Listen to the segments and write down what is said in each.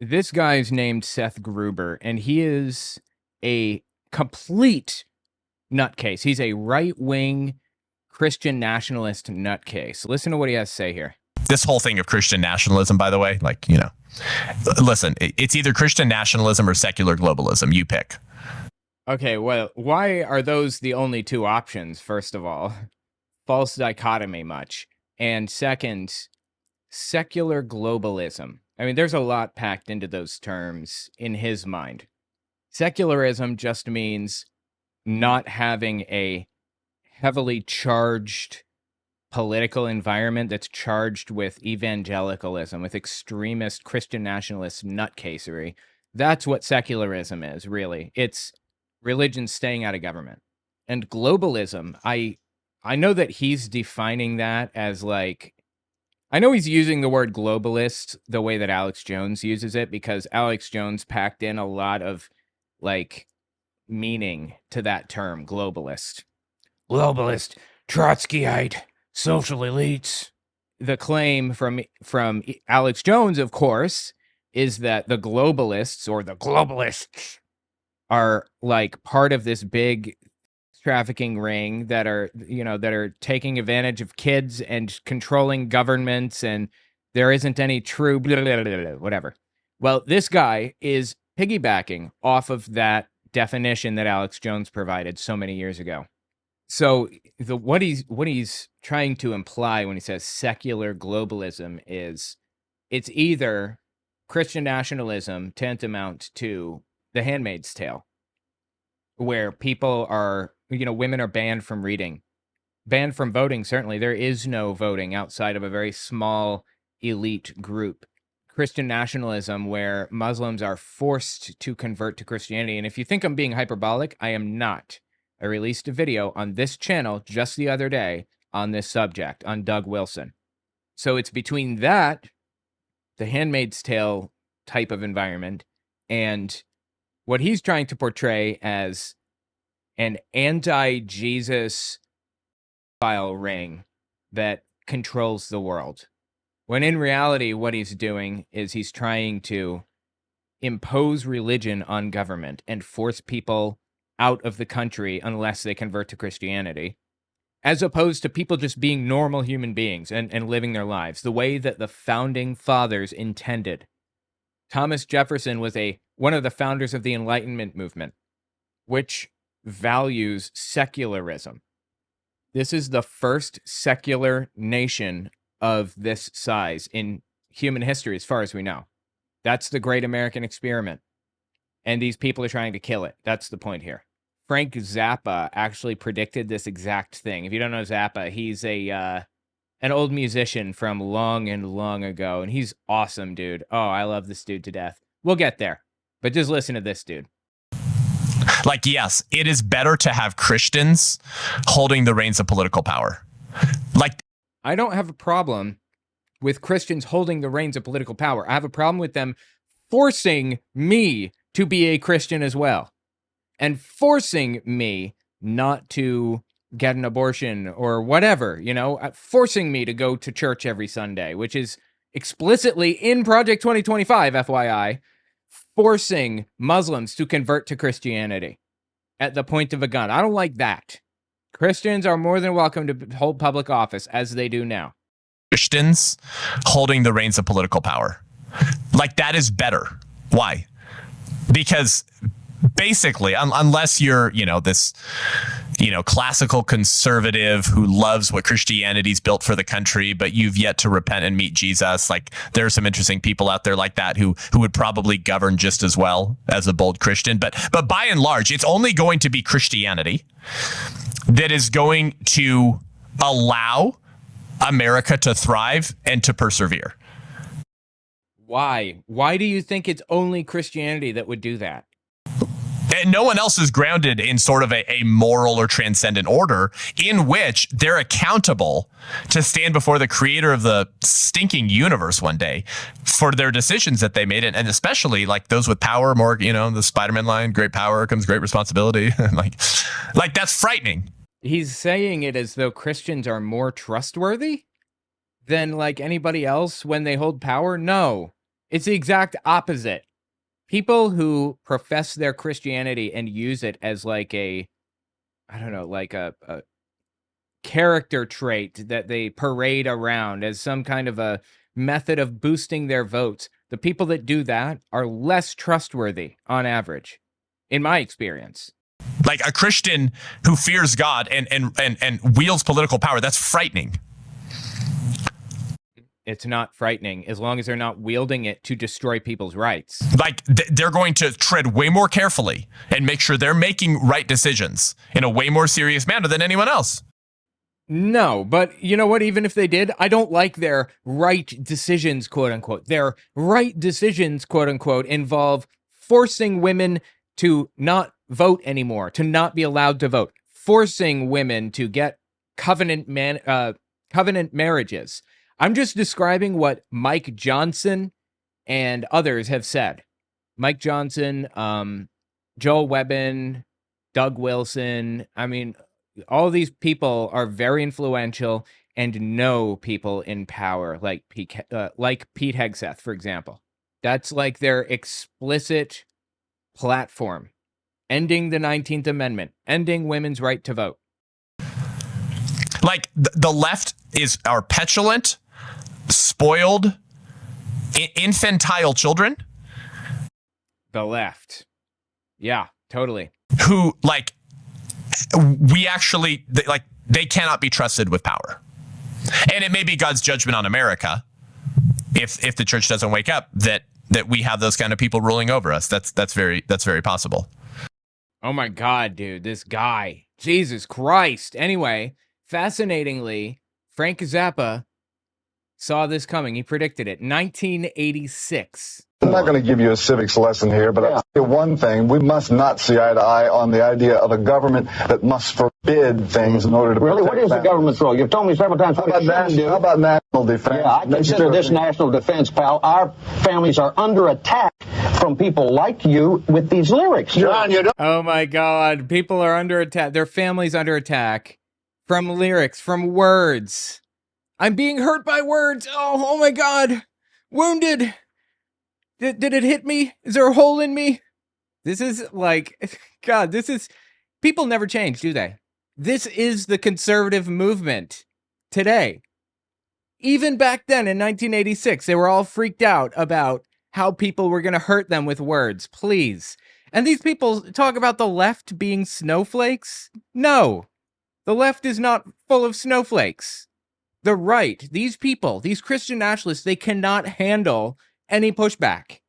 This guy's named Seth Gruber, and he is a complete nutcase. He's a right-wing Christian nationalist nutcase. Listen to what he has to say here. This whole thing of Christian nationalism, by the way, listen, it's either Christian nationalism or secular globalism. You pick. Okay, well, why are those the only two options, first of all? False dichotomy much. And second, secular globalism. I mean, there's a lot packed into those terms in his mind. Secularism just means not having a heavily charged political environment that's charged with evangelicalism, with extremist Christian nationalist nutcasery. That's what secularism is, really. It's religion staying out of government. And globalism, I know that he's defining that as like, I know he's using the word globalist the way that Alex Jones uses it, because Alex Jones packed in a lot of like meaning to that term, globalist. Globalist, Trotskyite, social elites. The claim from Alex Jones, of course, is that the globalists or the globalists are like part of this big trafficking ring that are taking advantage of kids and controlling governments, and there isn't any true blah, blah, blah, blah, whatever. Well, this guy is piggybacking off of that definition that Alex Jones provided so many years ago. So what he's trying to imply when he says secular globalism is it's either Christian nationalism tantamount to The Handmaid's Tale, where people are, women are banned from reading, banned from voting. Certainly, there is no voting outside of a very small elite group. Christian nationalism, where Muslims are forced to convert to Christianity. And if you think I'm being hyperbolic, I am not. I released a video on this channel just the other day on this subject, on Doug Wilson. So it's between that, the Handmaid's Tale type of environment, and what he's trying to portray as an anti-Jesus file ring that controls the world. When in reality, what he's doing is he's trying to impose religion on government and force people out of the country unless they convert to Christianity, as opposed to people just being normal human beings and living their lives the way that the founding fathers intended. Thomas Jefferson was one of the founders of the Enlightenment movement, which values secularism. This is the first secular nation of this size in human history, as far as we know. That's the great American experiment. And these people are trying to kill it. That's the point here. Frank Zappa actually predicted this exact thing. If you don't know Zappa, he's an old musician from long and long ago, and he's awesome, dude. Oh, I love this dude to death. We'll get there, but just listen to this dude. Like, yes, it is better to have Christians holding the reins of political power. Like, I don't have a problem with Christians holding the reins of political power. I have a problem with them forcing me to be a Christian as well, and forcing me not to get an abortion or whatever, forcing me to go to church every Sunday, which is explicitly in Project 2025, FYI, forcing Muslims to convert to Christianity at the point of a gun. I don't like that. Christians are more than welcome to hold public office, as they do now. Christians holding the reins of political power. Like, that is better. Why? Because basically, unless you're, this, classical conservative who loves what Christianity's built for the country, but you've yet to repent and meet Jesus. Like, there are some interesting people out there like that who would probably govern just as well as a bold Christian. But by and large, it's only going to be Christianity that is going to allow America to thrive and to persevere. Why? Why do you think it's only Christianity that would do that? And no one else is grounded in sort of a moral or transcendent order in which they're accountable to stand before the creator of the stinking universe one day for their decisions that they made. And especially like those with power, more, the Spider-Man line, great power comes great responsibility. like that's frightening. He's saying it as though Christians are more trustworthy than like anybody else when they hold power. No, It's the exact opposite. People who profess their Christianity and use it as like a, I don't know, like a character trait that they parade around as some kind of a method of boosting their votes. The people that do that are less trustworthy on average, in my experience. Like a Christian who fears God and wields political power, that's frightening. It's not frightening as long as they're not wielding it to destroy people's rights. Like they're going to tread way more carefully and make sure they're making right decisions in a way more serious manner than anyone else. No, but you know what? Even if they did, I don't like their right decisions, quote unquote. Their right decisions, quote unquote, involve forcing women to not vote anymore, to not be allowed to vote, forcing women to get covenant marriages. I'm just describing what Mike Johnson and others have said. Mike Johnson, Joel Webbin, Doug Wilson. I mean, all these people are very influential and know people in power, like Pete Hegseth, for example. That's like their explicit platform. Ending the 19th Amendment, ending women's right to vote. Like the left are petulant, spoiled, infantile children. The left. Yeah, totally. Who like they cannot be trusted with power. And it may be God's judgment on America if the church doesn't wake up that we have those kind of people ruling over us. That's very possible. Oh my God, dude, this guy. Jesus Christ. Anyway, fascinatingly, Frank Zappa saw this coming. He predicted it. 1986. I'm not going to give you a civics lesson here, but I'll tell you one thing. We must not see eye to eye on the idea of a government that must forbid things in order to Really? What is the government's role? You've told me several times what it shouldn't do. How about national defense? Yeah, I consider this national defense, pal. Our families are under attack from people like you with these lyrics. John, you don't... Oh my God. People are under attack. Their family's under attack from lyrics, from words. I'm being hurt by words. Oh my God. Wounded. Did it hit me? Is there a hole in me? This is like, God, people never change, do they? This is the conservative movement today. Even back then in 1986, they were all freaked out about how people were going to hurt them with words, please. And these people talk about the left being snowflakes? No, the left is not full of snowflakes. The right, these people, these Christian nationalists, they cannot handle any pushback.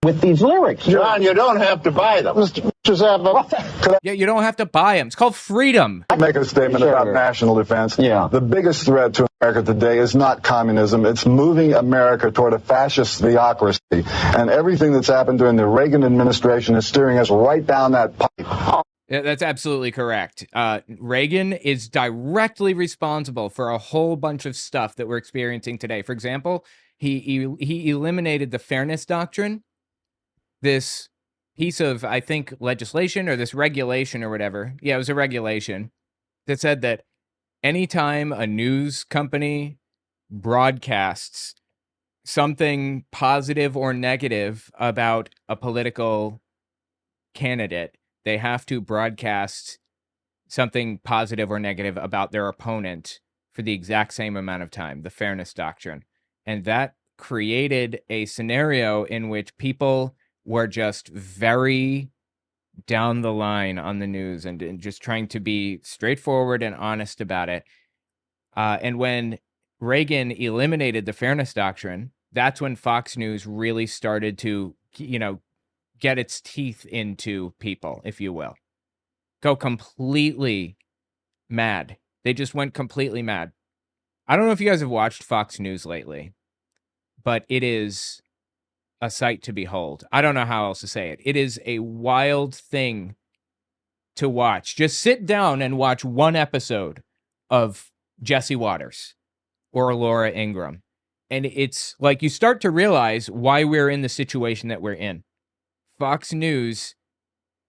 With these lyrics. John, you don't have to buy them. Mr. Zappa, Yeah, you don't have to buy them. It's called freedom. I make a statement about national defense? Yeah. The biggest threat to America today is not communism. It's moving America toward a fascist theocracy. And everything that's happened during the Reagan administration is steering us right down that pipe. Yeah, that's absolutely correct. Reagan is directly responsible for a whole bunch of stuff that we're experiencing today. For example, he eliminated the fairness doctrine, this piece of, I think, legislation or this regulation or whatever. Yeah, it was a regulation that said that anytime a news company broadcasts something positive or negative about a political candidate, they have to broadcast something positive or negative about their opponent for the exact same amount of time, the fairness doctrine. And that created a scenario in which people were just very down the line on the news and just trying to be straightforward and honest about it. And when Reagan eliminated the fairness doctrine, that's when Fox News really started to, get its teeth into people, if you will. Go completely mad. They just went completely mad. I don't know if you guys have watched Fox News lately, but it is a sight to behold. I don't know how else to say it. It is a wild thing to watch. Just sit down and watch one episode of Jesse Waters or Laura Ingraham. And it's like you start to realize why we're in the situation that we're in. Fox News,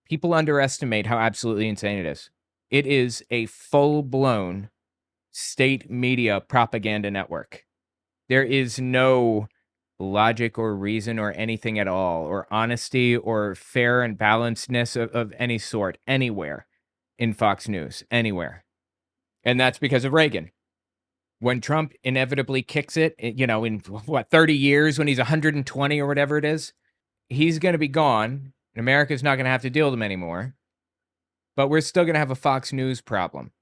people underestimate how absolutely insane it is. It is a full-blown state media propaganda network. There is no logic or reason or anything at all, or honesty or fair and balancedness of any sort anywhere in Fox News, anywhere. And that's because of Reagan. When Trump inevitably kicks it, in what, 30 years, when he's 120 or whatever it is, he's going to be gone. And America's not going to have to deal with him anymore. But we're still going to have a Fox News problem.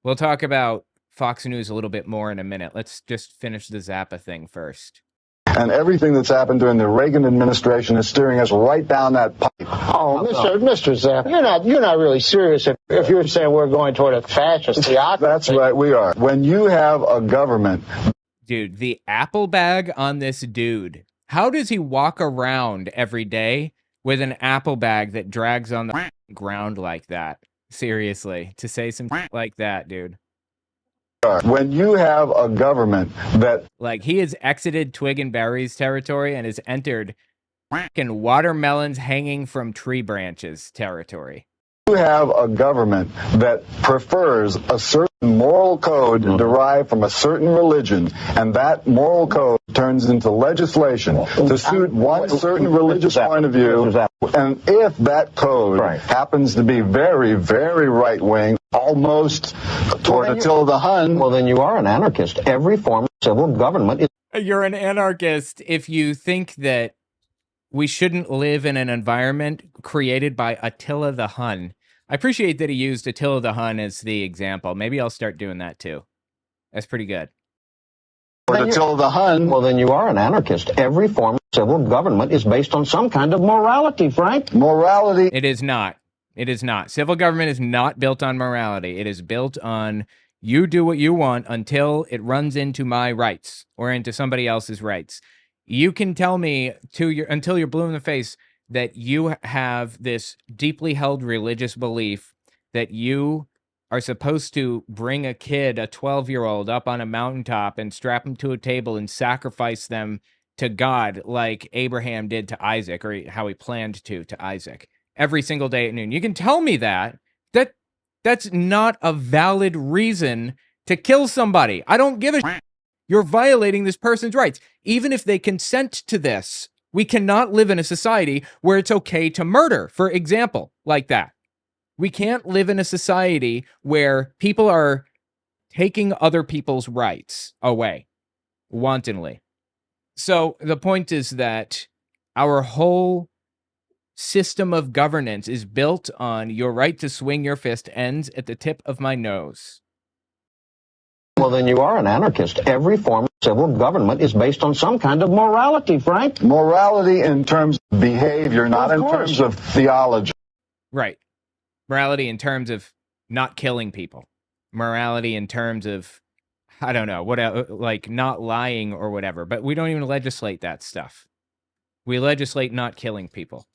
We'll talk about Fox News a little bit more in a minute. Let's just finish the Zappa thing first. And everything that's happened during the Reagan administration is steering us right down that pipe. Oh, Mr. Zappa, you're not really serious if you're saying we're going toward a fascist theocracy. That's right, we are. When you have a government... Dude, the apple bag on this dude. How does he walk around every day with an apple bag that drags on the ground like that? Seriously, to say some like that, dude. When you have a government that... Like, he has exited Twig and Berry's territory and has entered watermelons hanging from tree branches territory. You have a government that prefers a certain moral code derived from a certain religion, and that moral code turns into legislation to suit one certain religious point of view. And if that code happens to be very, very right-wing, almost toward Attila the Hun... Well, then you are an anarchist. Every form of civil government is... You're an anarchist if you think that we shouldn't live in an environment created by Attila the Hun. I appreciate that he used Attila the Hun as the example. Maybe I'll start doing that too. That's pretty good. Attila the Hun. Well, then you are an anarchist. Every form of civil government is based on some kind of morality, Frank. Morality. It is not. It is not. Civil government is not built on morality. It is built on you do what you want until it runs into my rights or into somebody else's rights. You can tell me until you're blue in the face that you have this deeply held religious belief that you are supposed to bring a kid, a 12-year-old, up on a mountaintop and strap them to a table and sacrifice them to God like Abraham did to Isaac, or how he planned to Isaac, every single day at noon. You can tell me that's not a valid reason to kill somebody. I don't give a shit. You're violating this person's rights. Even if they consent to this, we cannot live in a society where it's okay to murder, for example, like that. We can't live in a society where people are taking other people's rights away wantonly. So the point is that our whole system of governance is built on your right to swing your fist ends at the tip of my nose. Well, then you are an anarchist. Every form of civil government is based on some kind of morality, Frank. Morality in terms of behavior, not in terms of theology. Right. Morality in terms of not killing people. Morality in terms of, I don't know, like not lying or whatever. But we don't even legislate that stuff. We legislate not killing people.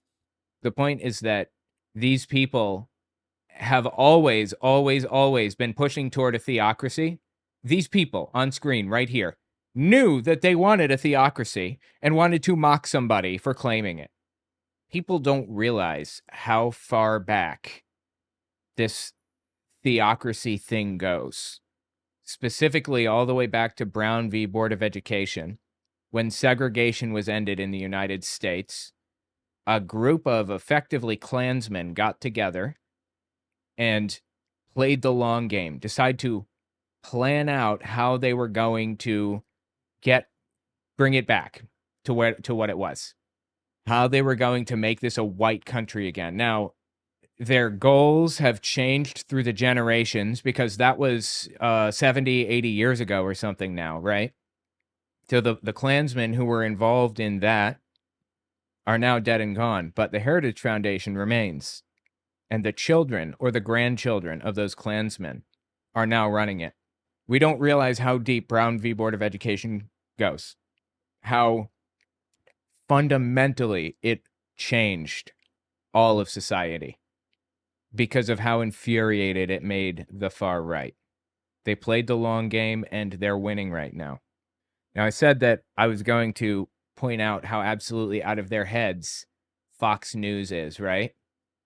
The point is that these people have always, always, always been pushing toward a theocracy. These people on screen right here knew that they wanted a theocracy and wanted to mock somebody for claiming it. People don't realize how far back this theocracy thing goes. Specifically, all the way back to Brown v. Board of Education, when segregation was ended in the United States. A group of effectively Klansmen got together and played the long game, decided to plan out how they were going to bring it back to what it was, how they were going to make this a white country again. Now, their goals have changed through the generations because that was 70, 80 years ago or something now, right? So the Klansmen who were involved in that are now dead and gone, but the Heritage Foundation remains. And the children or the grandchildren of those Klansmen are now running it. We don't realize how deep Brown v. Board of Education goes. How fundamentally it changed all of society because of how infuriated it made the far right. They played the long game and they're winning right now. Now, I said that I was going to point out how absolutely out of their heads Fox News is, right?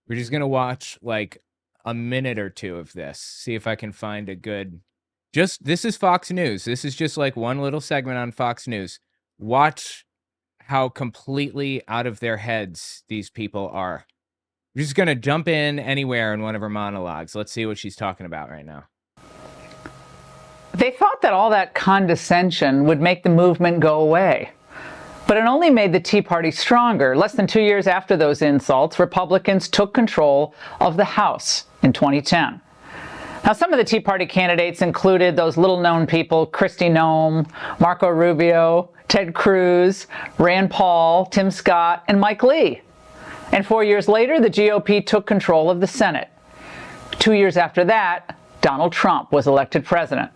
We're just going to watch like a minute or two of this, see if I can find a good... This is Fox News. This is just like one little segment on Fox News. Watch how completely out of their heads these people are. We're just going to jump in anywhere in one of her monologues. Let's see what she's talking about right now. They thought that all that condescension would make the movement go away. But it only made the Tea Party stronger. Less than 2 years after those insults, Republicans took control of the House in 2010. Now, some of the Tea Party candidates included those little-known people, Kristi Noem, Marco Rubio, Ted Cruz, Rand Paul, Tim Scott, and Mike Lee. And 4 years later, the GOP took control of the Senate. 2 years after that, Donald Trump was elected president.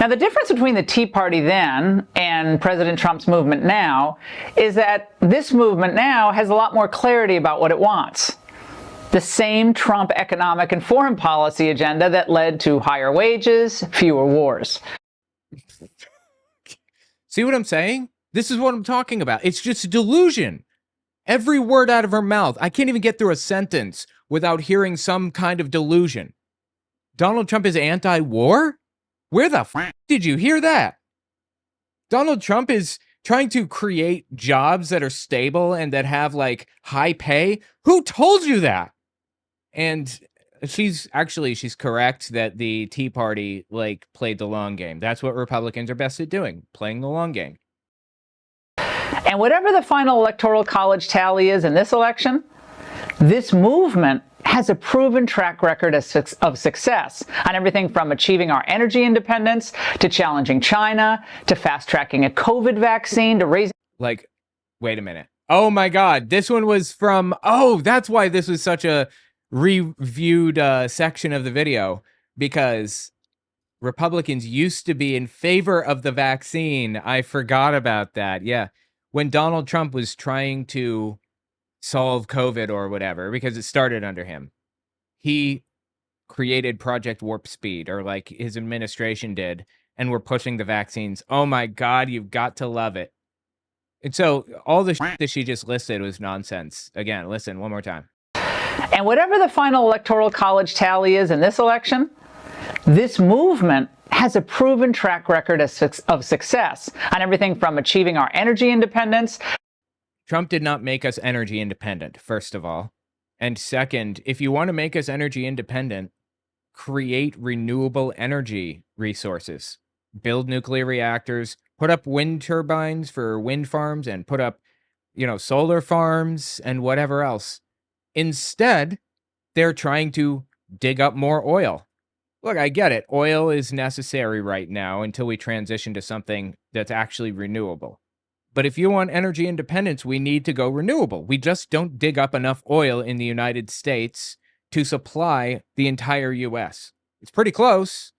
Now, the difference between the Tea Party then and President Trump's movement now is that this movement now has a lot more clarity about what it wants. The same Trump economic and foreign policy agenda that led to higher wages, fewer wars. See what I'm saying? This is what I'm talking about. It's just delusion. Every word out of her mouth. I can't even get through a sentence without hearing some kind of delusion. Donald Trump is anti-war? Where the f*** did you hear that? Donald Trump is trying to create jobs that are stable and that have, like, high pay? Who told you that? And she's correct that the Tea Party, like, played the long game. That's what Republicans are best at doing, playing the long game. And whatever the final electoral college tally is in this election, this movement has a proven track record of success on everything from achieving our energy independence to challenging China to fast-tracking a COVID vaccine to raising... Like, wait a minute. Oh my God, this one was from... Oh, that's why this was such a reviewed section of the video, because Republicans used to be in favor of the vaccine. I forgot about that. Yeah. When Donald Trump was trying to solve COVID or whatever, because it started under him, he created Project Warp Speed, or like his administration did, and we're pushing the vaccines. Oh my God, you've got to love it. And so all the shit that she just listed was nonsense. Again, listen one more time. And whatever the final electoral college tally is in this election, this movement has a proven track record of success on everything from achieving our energy independence. Trump did not make us energy independent, first of all. And second, if you want to make us energy independent, create renewable energy resources. Build nuclear reactors, put up wind turbines for wind farms, and put up, solar farms and whatever else. Instead, they're trying to dig up more oil. Look, I get it. Oil is necessary right now until we transition to something that's actually renewable. But if you want energy independence, we need to go renewable. We just don't dig up enough oil in the United States to supply the entire U.S. It's pretty close,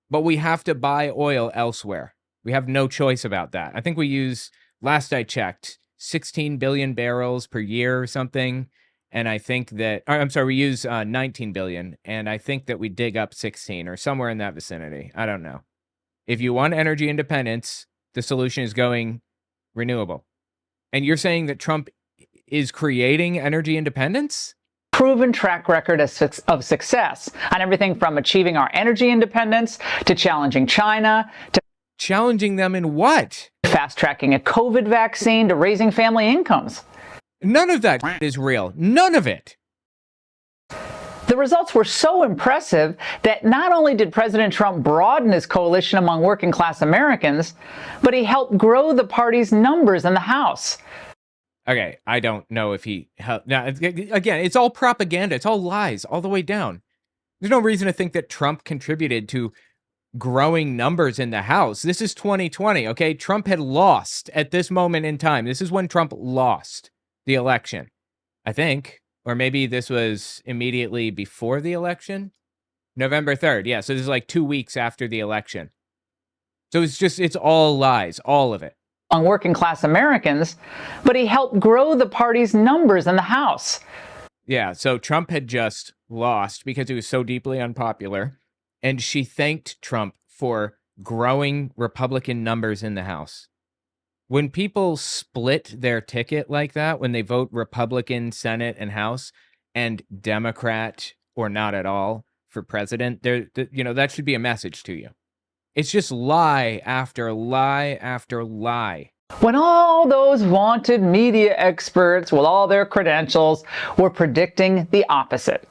but we have to buy oil elsewhere. We have no choice about that. I think we use, last I checked, 16 billion barrels per year or something. And I think that, we use 19 billion, and I think that we dig up 16 or somewhere in that vicinity. I don't know. If you want energy independence, the solution is going renewable. And you're saying that Trump is creating energy independence? Proven track record of success on everything from achieving our energy independence to challenging China to... Challenging them in what? Fast-tracking a COVID vaccine to raising family incomes. None of that is real. None of it. The results were so impressive that not only did President Trump broaden his coalition among working-class Americans, but he helped grow the party's numbers in the House. Okay, I don't know if he helped. Now, again, it's all propaganda. It's all lies all the way down. There's no reason to think that Trump contributed to growing numbers in the House. This is 2020, okay? Trump had lost at this moment in time. This is when Trump lost the election, I think. Or maybe this was immediately before the election. November 3rd. Yeah, so this is like 2 weeks after the election. So it's all lies, all of it. On working class Americans, but he helped grow the party's numbers in the House. Yeah, so Trump had just lost because he was so deeply unpopular. And she thanked Trump for growing Republican numbers in the House. When people split their ticket like that, when they vote Republican Senate and House and Democrat or not at all for president, that should be a message to you. It's just lie after lie after lie. When all those vaunted media experts with all their credentials were predicting the opposite.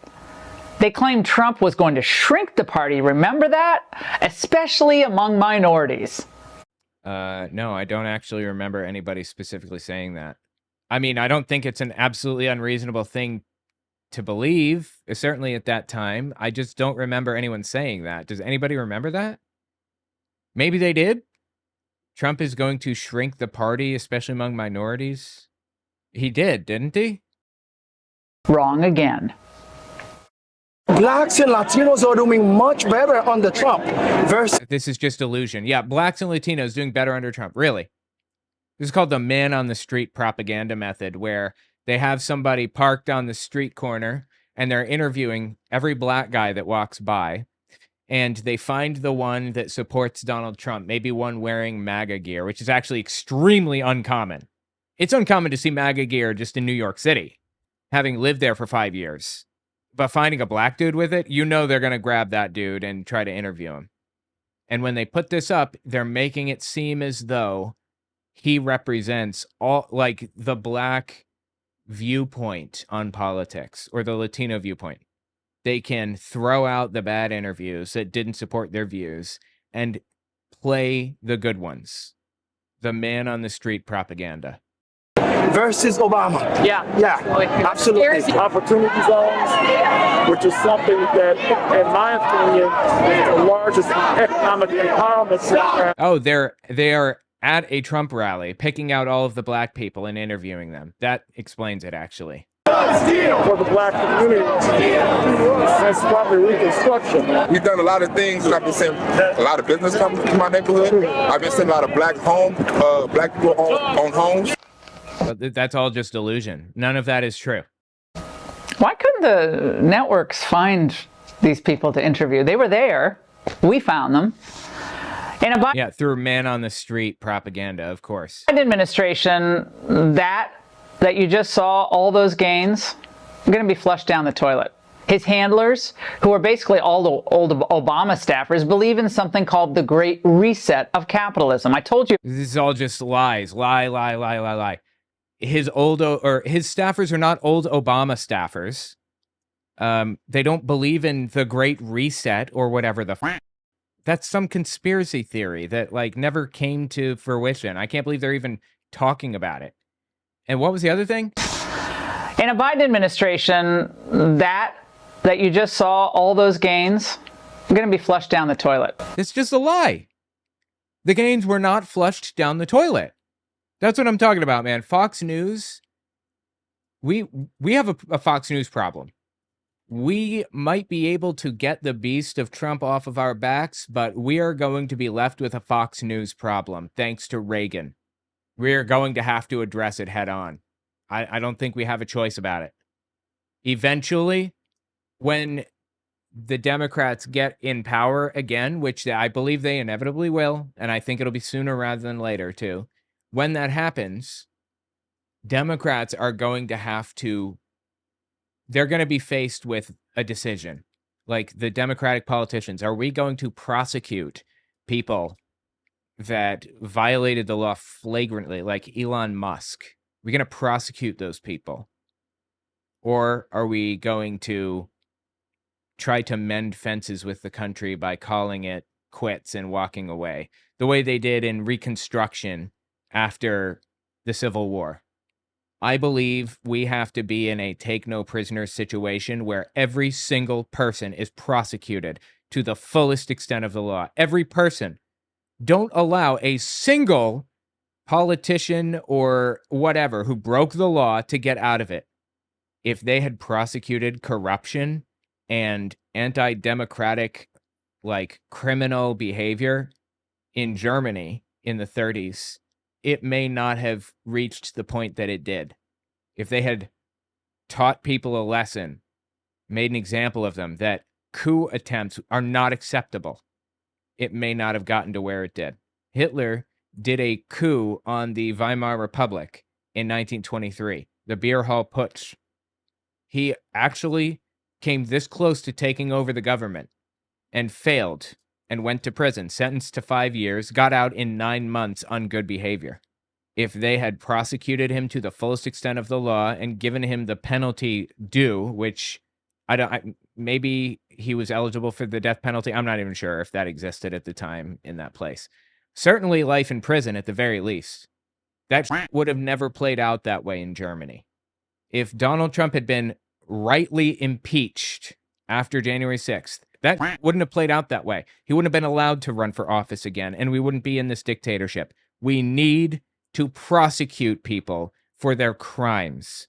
They claimed Trump was going to shrink the party. Remember that? Especially among minorities. No, I don't actually remember anybody specifically saying that. I mean, I don't think it's an absolutely unreasonable thing to believe, certainly at that time. I just don't remember anyone saying that. Does anybody remember that? Maybe they did. Trump is going to shrink the party, especially among minorities. He did, didn't he? Wrong again. Blacks and Latinos are doing much better under Trump versus... This is just illusion. Yeah, blacks and Latinos doing better under Trump. Really? This is called the man on the street propaganda method, where they have somebody parked on the street corner and they're interviewing every black guy that walks by. And they find the one that supports Donald Trump, maybe one wearing MAGA gear, which is actually extremely uncommon. It's uncommon to see MAGA gear just in New York City, having lived there for 5 years. But finding a black dude with it, you know they're going to grab that dude and try to interview him. And when they put this up, they're making it seem as though he represents all, like, the black viewpoint on politics, or the Latino viewpoint. They can throw out the bad interviews that didn't support their views and play the good ones. The man on the street propaganda. Versus Obama. Yeah. Absolutely. Opportunity zones, which is something that, in my opinion, is the largest economic empowerment program. Oh, they are at a Trump rally, picking out all of the black people and interviewing them. That explains it, actually. For the black community since probably Reconstruction. We've done a lot of things, and I've been seeing a lot of business come to my neighborhood. I've been seeing a lot of black people own homes. But that's all just illusion. None of that is true. Why couldn't the networks find these people to interview? They were there. We found them. Yeah, through man on the street propaganda, of course. Biden administration, that you just saw, all those gains, are going to be flushed down the toilet. His handlers, who are basically all the old Obama staffers, believe in something called the Great Reset of capitalism. I told you. This is all just lies. Lie. His staffers are not old Obama staffers. They don't believe in the Great Reset or whatever that's some conspiracy theory that, like, never came to fruition. I can't believe they're even talking about it. And what was the other thing? In a Biden administration, that you just saw, all those gains, are going to be flushed down the toilet. It's just a lie. The gains were not flushed down the toilet. That's what I'm talking about, man. Fox News, we have a Fox News problem. We might be able to get the beast of Trump off of our backs, but we are going to be left with a Fox News problem, thanks to Reagan. We're going to have to address it head on. I don't think we have a choice about it. Eventually, when the Democrats get in power again, which I believe they inevitably will, and I think it'll be sooner rather than later, too. When that happens, Democrats are going to have to... They're going to be faced with a decision. Like, the Democratic politicians, are we going to prosecute people that violated the law flagrantly, like Elon Musk? We're going to prosecute those people. Or are we going to try to mend fences with the country by calling it quits and walking away, the way they did in Reconstruction after the Civil War? I believe we have to be in a take no prisoners situation where every single person is prosecuted to the fullest extent of the law. Every person. Don't allow a single politician or whatever who broke the law to get out of it. If they had prosecuted corruption and anti-democratic, like, criminal behavior in Germany in the 30s, it may not have reached the point that it did. If they had taught people a lesson, made an example of them, that coup attempts are not acceptable, it may not have gotten to where it did. Hitler did a coup on the Weimar Republic in 1923, the Beer Hall Putsch. He actually came this close to taking over the government and failed and went to prison, sentenced to 5 years, got out in 9 months on good behavior. if they had prosecuted him to the fullest extent of the law and given him the penalty due, which maybe he was eligible for the death penalty. I'm not even sure if that existed at the time in that place. Certainly life in prison at the very least. That would have never played out that way in Germany. If Donald Trump had been rightly impeached after January 6th, that wouldn't have played out that way. He wouldn't have been allowed to run for office again, and we wouldn't be in this dictatorship. We need to prosecute people for their crimes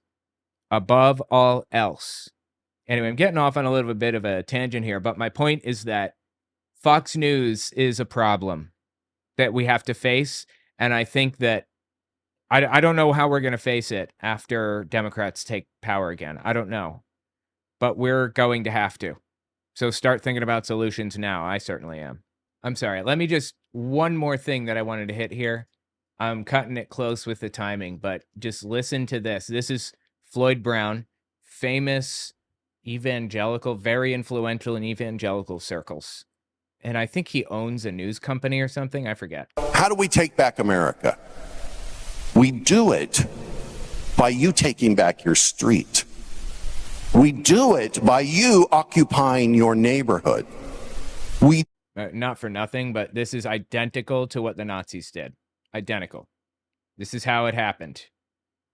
above all else. Anyway, I'm getting off on a little bit of a tangent here, but my point is that Fox News is a problem that we have to face, and I think that I don't know how we're going to face it after Democrats take power again. I don't know, but we're going to have to. So start thinking about solutions now. I certainly am. I'm sorry. Let me just, one more thing that I wanted to hit here. I'm cutting it close with the timing, but just listen to this. This is Floyd Brown, famous evangelical, very influential in evangelical circles. And I think he owns a news company or something. I forget. How do we take back America? We do it by you taking back your street. We do it by you occupying your neighborhood. We not for nothing, but this is identical to what the Nazis did. Identical. This is how it happened.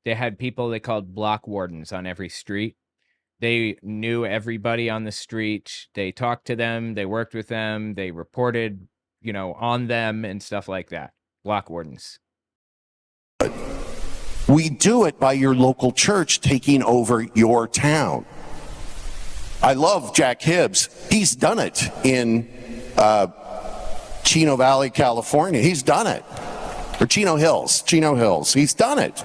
They had people they called block wardens on every street. They knew everybody on the street. They talked to them. They worked with them. They reported, on them and stuff like that. Block wardens. We do it by your local church taking over your town. I love Jack Hibbs. He's done it in Chino Valley, California. He's done it. Or Chino Hills. He's done it.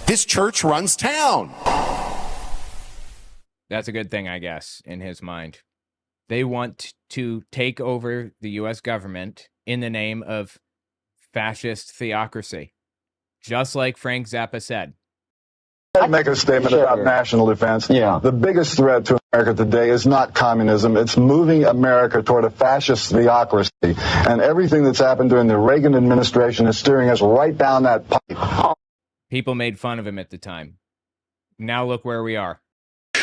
His church runs town. That's a good thing, I guess, in his mind. They want to take over the U.S. government in the name of fascist theocracy. Just like Frank Zappa said. I'd make a statement about national defense. Yeah. The biggest threat to America today is not communism. It's moving America toward a fascist theocracy. And everything that's happened during the Reagan administration is steering us right down that pipe. People made fun of him at the time. Now look where we are.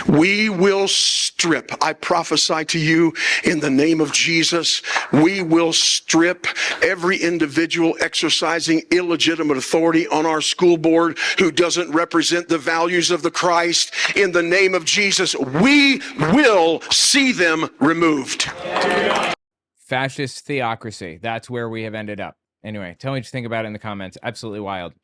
We will strip. I prophesy to you in the name of Jesus. We will strip every individual exercising illegitimate authority on our school board who doesn't represent the values of the Christ. In the name of Jesus, we will see them removed. Fascist theocracy. That's where we have ended up. Anyway, tell me what you think about it in the comments. Absolutely wild.